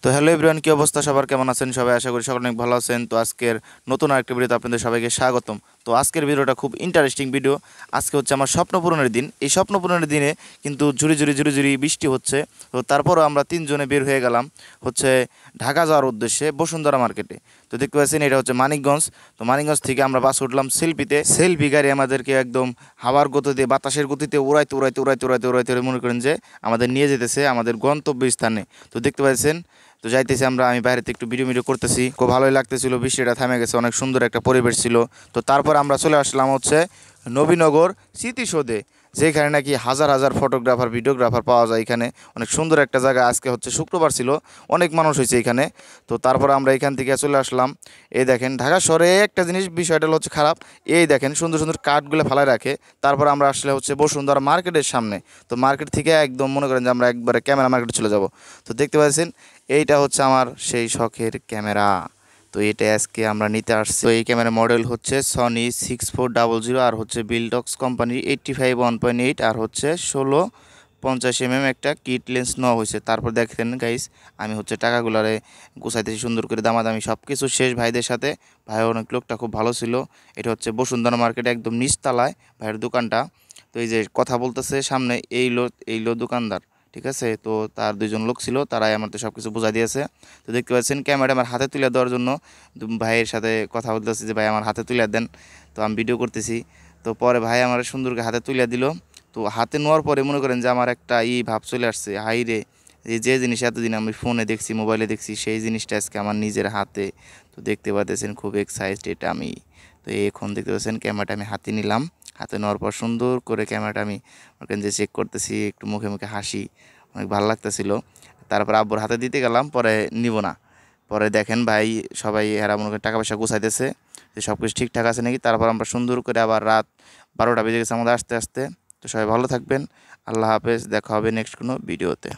তো hello everyone, কি অবস্থা সবার, কেমন আছেন সবাই? আশা করি সকলে অনেক ভালো আছেন। তো আজকের নতুন আরেকটা ভিডিওতে আপনাদের সবাইকে স্বাগতম। তো আজকের ভিডিওটা খুব ইন্টারেস্টিং ভিডিও। আজকে হচ্ছে আমার স্বপ্ন পূরণের দিন। এই স্বপ্ন পূরণের দিনে কিন্তু ঝুরি বৃষ্টি হচ্ছে। তো তারপরও আমরা তিনজনে বের হয়ে গেলাম হচ্ছে ঢাকা যাওয়ার উদ্দেশ্যে বসুন্ধরা মার্কেটে। তো দেখতে পাচ্ছেন এটা হচ্ছে মানিকগঞ্জ। তো মানিকগঞ্জ থেকে আমরা বাস উঠলাম সেলফিতে। সেলফি গাড়ি আমাদেরকে একদম হাওয়ার গতিতে, বাতাসের গতিতে উড়াইতে মনে করেন যে আমাদের নিয়ে যেতেছে আমাদের গন্তব্য স্থানে। তো দেখতে পাচ্ছেন, তো যাইতেছি আমরা, আমি বাইরেতে একটু ভিডিও করতেছি। খুব ভালোই লাগতেছিল, বৃষ্টিটা থেমে গেছে, অনেক সুন্দর একটা পরিবেশ ছিল। তো তারপর আমরা চলে আসলাম হচ্ছে নবীনগর স্মৃতিসৌধে, যেখানে নাকি হাজার হাজার ফটোগ্রাফার ভিডিওগ্রাফার পাওয়া যায়। এখানে অনেক সুন্দর একটা জায়গা। আজকে হচ্ছে শুক্রবার ছিল, অনেক মানুষ হয়েছে এখানে। তো তারপর আমরা এখান থেকে চলে আসলাম। এই দেখেন, ঢাকা শহরে একটা জিনিস, বিষয়টা হচ্ছে খারাপ। এই দেখেন সুন্দর সুন্দর কাঠগুলো ফেলায় রাখে। তারপর আমরা আসলে হচ্ছে বসুন্ধরা মার্কেটের সামনে। তো মার্কেট থেকে একদম মনে করেন যে আমরা একবারে ক্যামেরা মার্কেটে চলে যাব। তো দেখতে পাচ্ছেন এইটা হচ্ছে আমার সেই শখের ক্যামেরা। তো এটা আজকে আমরা নিতে আসছি। তো এই ক্যামেরা মডেল হচ্ছে সনি 6400, আর হচ্ছে বিলডক্স কোম্পানির 85-1.8, আর হচ্ছে 16-50 mm একটা কিট লেন্স নেওয়া হয়েছে। তারপর দেখেন গাইস, আমি হচ্ছে টাকাগুলারে গুছাইতেছি সুন্দর করে, দামাদামি সব কিছু শেষ ভাইদের সাথে। ভাই অনেক লোকটা খুব ভালো ছিল। এটা হচ্ছে বসুন্ধরা মার্কেটে একদম নিচতলায় ভাইয়ের দোকানটা। তো এই যে কথা বলতেছে সামনে এই লো দোকানদার, ঠিক আছে। তো তার দুইজন লোক ছিল, তারাই আমাদের সব কিছু বোঝাই দিয়েছে। তো দেখতে পাচ্ছেন ক্যামেরা আমার হাতে তুলে দেওয়ার জন্য ভাইয়ের সাথে কথা বলতেছি যে ভাই আমার হাতে তুলে দেন। তো আমি ভিডিও করতেছি। তো পরে ভাই আমার সুন্দরকে হাতে তুলে দিল। তো হাতে নেওয়ার পরে মনে করেন যে আমার একটা ভাব চলে আসছে, হাই রে, এই যে জিনিস এতদিন আমি ফোনে দেখছি, মোবাইলে দেখছি, সেই জিনিসটা আজকে আমার নিজের হাতে। তো দেখতে পাচ্ছেন খুব এক্সাইটেড আমি। তো এখন দেখতে পাচ্ছেন ক্যামেরাটা আমি হাতে নিলাম। হাতে নেওয়ার পর সুন্দর করে ক্যামেরাটা আমি যে চেক করতেছি, একটু মুখে মুখে হাসি, অনেক ভালো লাগতেছিল। তারপর আব্বুর হাতে দিতে গেলাম, পরে নিব না। পরে দেখেন ভাই সবাই এরা মনে করেন টাকা পয়সা গুছাইতেছে যে সব কিছু ঠিকঠাক আছে নাকি। তারপর আমরা সুন্দর করে আবার রাত 12টা বেজে গেছে আমাদের আসতে আসতে। তো সবাই ভালো থাকবেন, আল্লাহ হাফেজ, দেখা হবে নেক্সট কোনো ভিডিওতে।